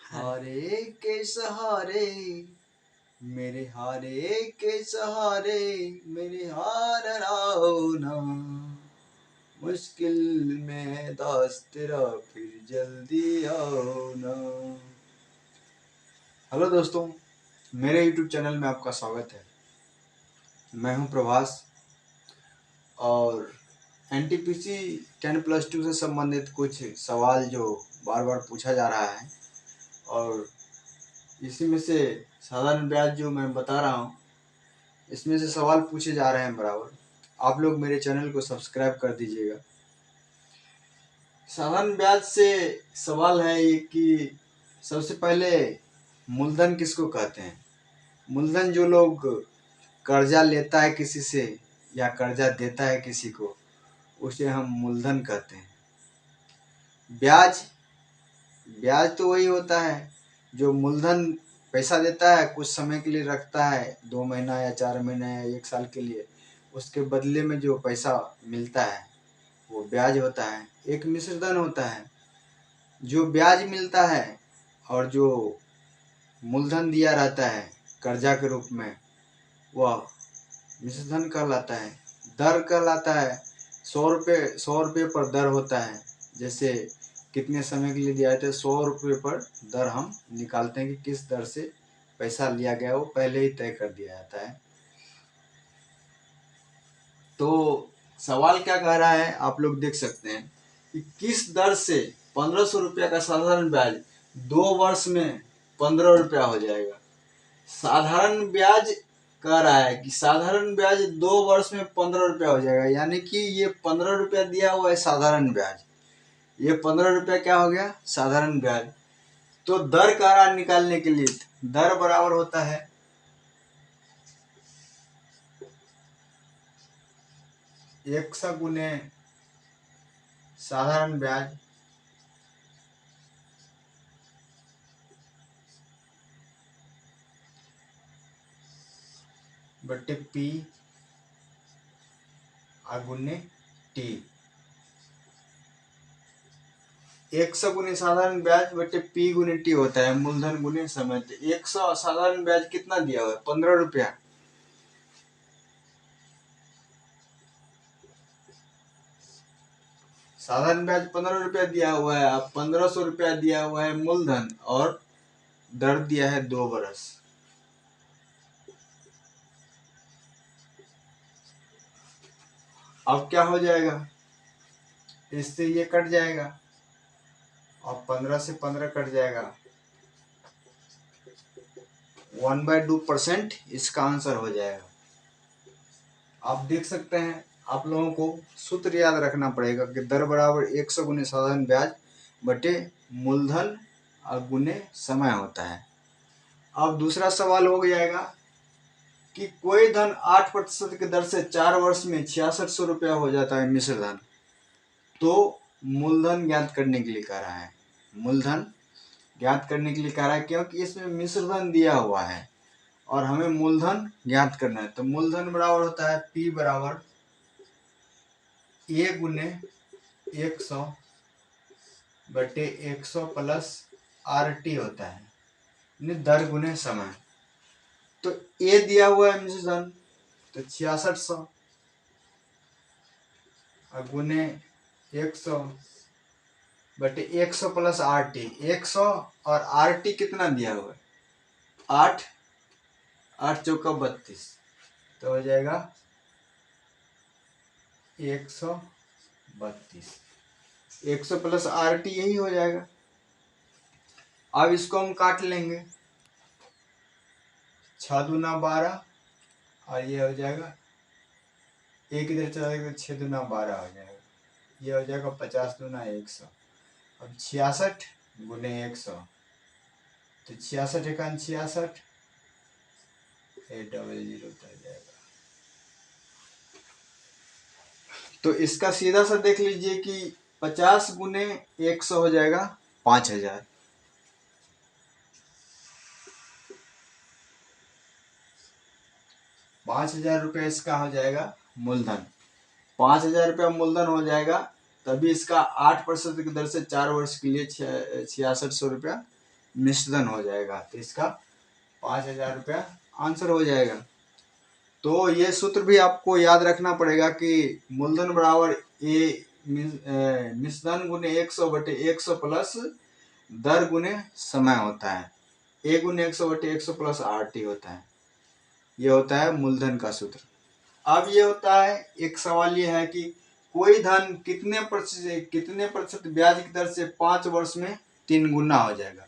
हारे के सहारे मेरे हारे के सहारे मेरे हार आओ ना, मुश्किल में दास्त तेरा फिर जल्दी आओ ना। हेलो दोस्तों, मेरे YouTube चैनल में आपका स्वागत है। मैं हूं प्रभास और NTPC 10+2 से संबंधित कुछ सवाल जो बार बार पूछा जा रहा है और इसी में से साधारण ब्याज जो मैं बता रहा हूँ, इसमें से सवाल पूछे जा रहे हैं बराबर। आप लोग मेरे चैनल को सब्सक्राइब कर दीजिएगा। साधारण ब्याज से सवाल है ये कि सबसे पहले मूलधन किसको कहते हैं। मूलधन जो लोग कर्जा लेता है किसी से या कर्जा देता है किसी को, उसे हम मूलधन कहते हैं। ब्याज ब्याज तो वही होता है जो मूलधन पैसा देता है, कुछ समय के लिए रखता है, 2 महीना या 4 महीना या 1 साल के लिए, उसके बदले में जो पैसा मिलता है वो ब्याज होता है। एक मिश्रधन होता है, जो ब्याज मिलता है और जो मूलधन दिया रहता है कर्जा के रूप में, वह मिश्रधन कहलाता है। दर कहलाता है, 100 रुपये पर दर होता है। जैसे कितने समय के लिए दिया जाता है, 100 रुपये पर दर हम निकालते हैं कि किस दर से पैसा लिया गया, वो पहले ही तय कर दिया जाता है। तो सवाल क्या कह रहा है आप लोग देख सकते हैं कि किस दर से 1500 रुपया का साधारण ब्याज 2 वर्ष में 15 रुपया हो जाएगा। साधारण ब्याज कह रहा है कि साधारण ब्याज 2 वर्ष में 15 रुपया हो जाएगा, यानी कि ये 15 रुपया दिया हुआ है साधारण ब्याज, ये 15 रुपया क्या हो गया, साधारण ब्याज। तो दर कह रहा है निकालने के लिए, दर बराबर होता है 100 गुने साधारण ब्याज बटे P गुने T। 100 गुने साधारण ब्याज बटे P गुने T होता है मूलधन गुने समय। 100 साधारण ब्याज कितना दिया हुआ है, 15 रुपया। साधारण ब्याज 15 रुपया दिया हुआ है, अब 1500 रुपया दिया हुआ है मूलधन और दर दिया है 2 बरस। अब क्या हो जाएगा, इससे ये कट जाएगा और 15 से 15 कट जाएगा, 1/2% इसका आंसर हो जाएगा। आप देख सकते हैं, आप लोगों को सूत्र याद रखना पड़ेगा कि दर बराबर 100 गुने साधारण ब्याज बटे मूलधन और गुने समय होता है। अब दूसरा सवाल हो जाएगा कि कोई धन 8% की दर से 4 वर्ष में 6600 रुपया हो जाता है मिश्रधन, तो मूलधन ज्ञात करने के लिए कह रहा है। मूलधन ज्ञात करने के लिए कह रहा है क्योंकि इसमें मिश्रधन दिया हुआ है और हमें मूलधन ज्ञात करना है। तो मूलधन बराबर होता है P बराबर A गुने 100 बटे 100 प्लस RT होता है, दर गुने समय। तो A दिया हुआ है मिश्रधन, तो 6600 गुने 100 बटे 100 प्लस RT। 100 और RT कितना दिया हुआ है, 8, 8 चौका 32, तो हो जाएगा 132। 100 प्लस RT यही हो जाएगा। अब इसको हम काट लेंगे, 6 दूना 12 और ये हो जाएगा, एक इधर चला जाएगा, 6 दूना 12 हो जाएगा, ये हो जाएगा 50 दूना 100। अब 66 गुने 100, तो 66 एकान 66, 800 हो जाएगा। तो इसका सीधा सा देख लीजिए कि 50 गुने 100 हो जाएगा 5000। 5000 रुपये इसका हो जाएगा मूलधन। 5000 रुपया मूलधन हो जाएगा, तभी इसका 8% की दर से 4 वर्ष के लिए 6600 रुपया मिश्रधन हो जाएगा। तो इसका 5,000 रुपया आंसर हो जाएगा। तो ये सूत्र भी आपको याद रखना पड़ेगा कि मूलधन बराबर ए मिश्रधन गुने 100/100 प्लस दर गुने समय होता है। ए गुने 100/100 प्लस RT होता है। ये होता है मूलधन का सूत्र। अब ये होता है, एक सवाल ये है कि कोई धन कितने प्रतिशत ब्याज की दर से 5 वर्ष में 3 गुना हो जाएगा।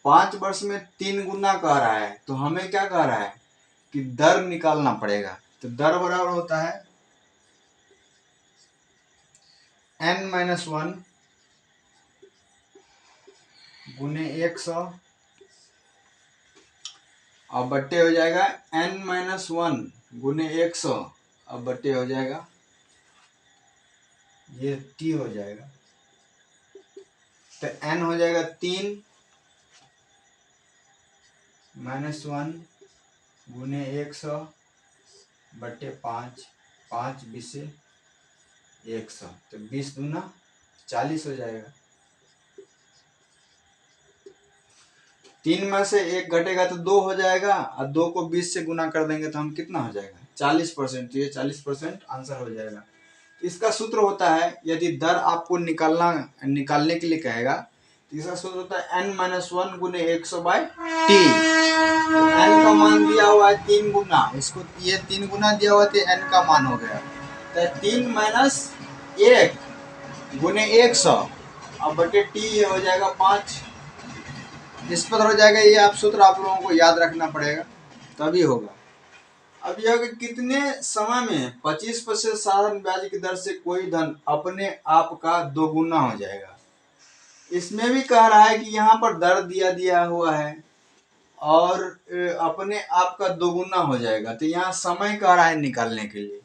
5 वर्ष में 3 गुना कह रहा है, तो हमें क्या कह रहा है कि दर निकालना पड़ेगा। तो दर बराबर होता है n-1 गुने 100 और बट्टे हो जाएगा n-1 गुने 100 और बट्टे हो जाएगा, ये t हो जाएगा। तो n हो जाएगा 3 -1 गुने 100 बट्टे 5, 5 20 100, तो 20 दूना 40 हो जाएगा। 3 में से 1 घटेगा तो 2 हो जाएगा और 2 को 20 से गुना कर देंगे तो हम कितना हो जाएगा 40%। तो ये 40% आंसर हो जाएगा। इसका सूत्र होता है, यदि दर आपको निकालने के लिए कहेगा तो इसका सूत्र होता है n-1 गुने 100/t। n का मान दिया हुआ है 3 गुना, इसको ये 3 गुना दिया हुआ तो n का मान हो गया। तो 3 - 1 गुने 100 और बटे t हो जाएगा 5। इस पर हो जाएगा। ये आप सूत्र आप लोगों को याद रखना पड़ेगा, तभी होगा। अब यह कि कितने समय में 25% साधारण ब्याज की दर से कोई धन अपने आप का दोगुना हो जाएगा। इसमें भी कह रहा है कि यहाँ पर दर दिया हुआ है और अपने आप का दोगुना हो जाएगा। तो यहाँ समय कह रहा है निकालने के लिए,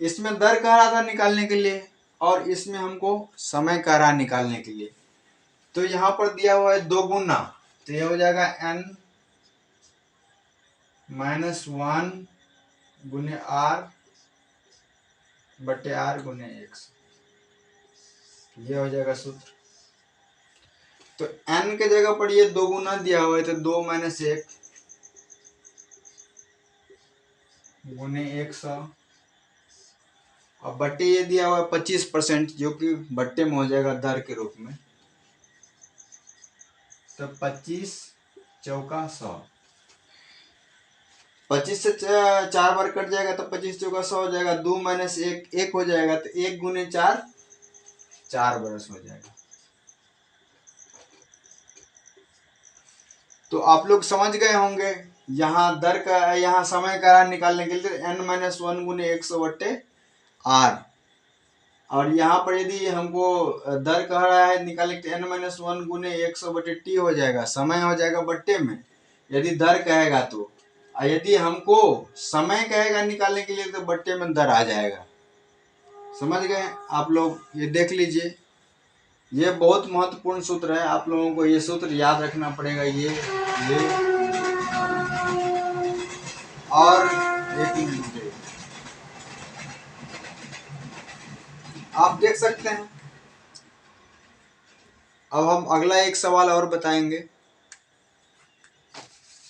इसमें दर कह रहा था निकालने के लिए और इसमें हमको समय कह रहा है निकालने के लिए। तो यहाँ पर दिया हुआ है दोगुना, तो ये हो जाएगा n-1 गुने R बटे R गुने 100, ये हो जाएगा सूत्र। तो n के जगह पर ये दोगुना दिया हुआ है, तो 2 - 1 गुने 100 और बट्टे ये दिया हुआ है 25%, जो कि बट्टे में हो जाएगा दर के रूप में। तो 25 चौका 100, 25 से 4 बार कट जाएगा तो 25 चौका 100 हो जाएगा। 2 - 1 1 हो जाएगा, तो 1 गुने 4 4 बरस हो जाएगा। तो आप लोग समझ गए होंगे, यहाँ दर का, यहाँ समय का निकालने के लिए n-1 गुने 100 बट्टे R, और यहाँ पर यदि हमको दर कह रहा है निकालने के n-1 गुने 100 बटे t हो जाएगा, समय हो जाएगा बट्टे में यदि दर कहेगा तो, और यदि हमको समय कहेगा निकालने के लिए तो बट्टे में दर आ जाएगा। समझ गए आप लोग, ये देख लीजिए, ये बहुत महत्वपूर्ण सूत्र है। आप लोगों को ये सूत्र याद रखना पड़ेगा। ये और एक मिनट आप देख सकते हैं। अब हम अगला एक सवाल और बताएंगे।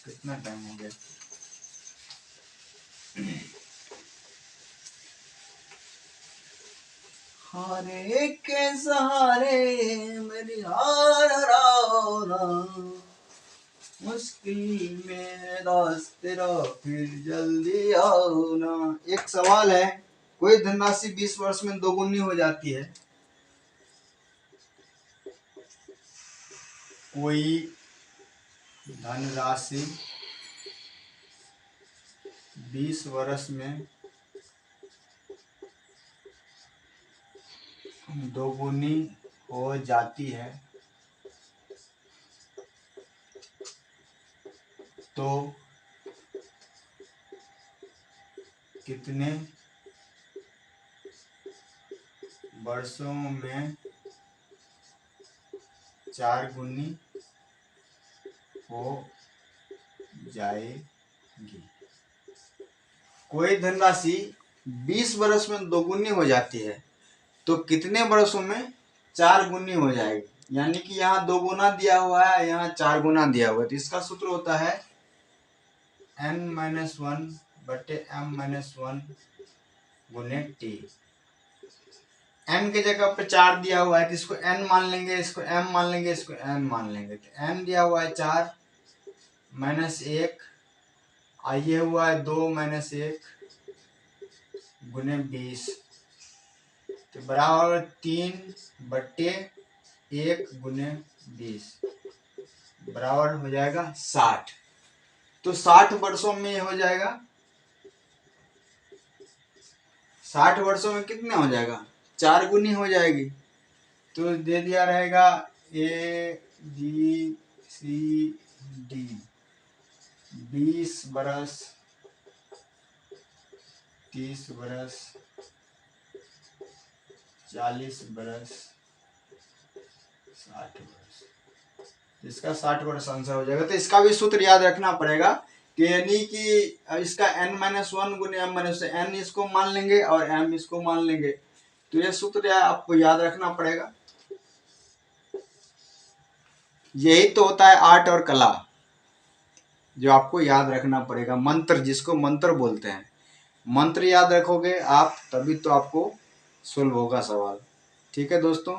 कितना टाइम हो गया? हारे के सहारे मेरी हार राना, मुश्किल में दास तेरा फिर जल्दी आना। एक सवाल है, कोई धनराशि 20 वर्ष में दोगुनी हो जाती है। कोई धनराशि 20 वर्ष में दोगुनी हो जाती है, तो कितने वर्षों में 4 गुनी हो जाएगी। कोई धनराशि 20 वर्ष में दोगुनी हो जाती है तो कितने वर्षों में 4 गुनी हो जाएगी। यानी कि यहाँ 2 गुना दिया हुआ है, यहाँ 4 गुना दिया हुआ है, तो इसका सूत्र होता है n-1 बटे m-1 गुने t। m के जगह पे 4 दिया हुआ है तो इसको n मान लेंगे, इसको m मान लेंगे, इसको n मान लेंगे। तो m दिया हुआ है 4 माइनस 1, ये हुआ है 2 माइनस 1 गुने 20, तो बराबर 3 बट्टे 1 गुने 20 बराबर हो जाएगा 60। तो 60 वर्षों में हो जाएगा, 60 वर्षों में कितने हो जाएगा, 4 गुनी हो जाएगी। तो दे दिया रहेगा ABCD 20 बरस, 30 बरस, 40 बरस, 60 वर्ष। इसका 60 वर्ष आंसर हो जाएगा। तो इसका भी सूत्र याद रखना पड़ेगा कि यानी कि इसका n-1 गुने m-, n इसको मान लेंगे और m इसको मान लेंगे। तो ये सूत्र आपको याद रखना पड़ेगा। यही तो होता है आर्ट और कला, जो आपको याद रखना पड़ेगा। मंत्र, जिसको मंत्र बोलते हैं, मंत्र याद रखोगे आप तभी तो आपको सुलभ होगा सवाल। ठीक है दोस्तों।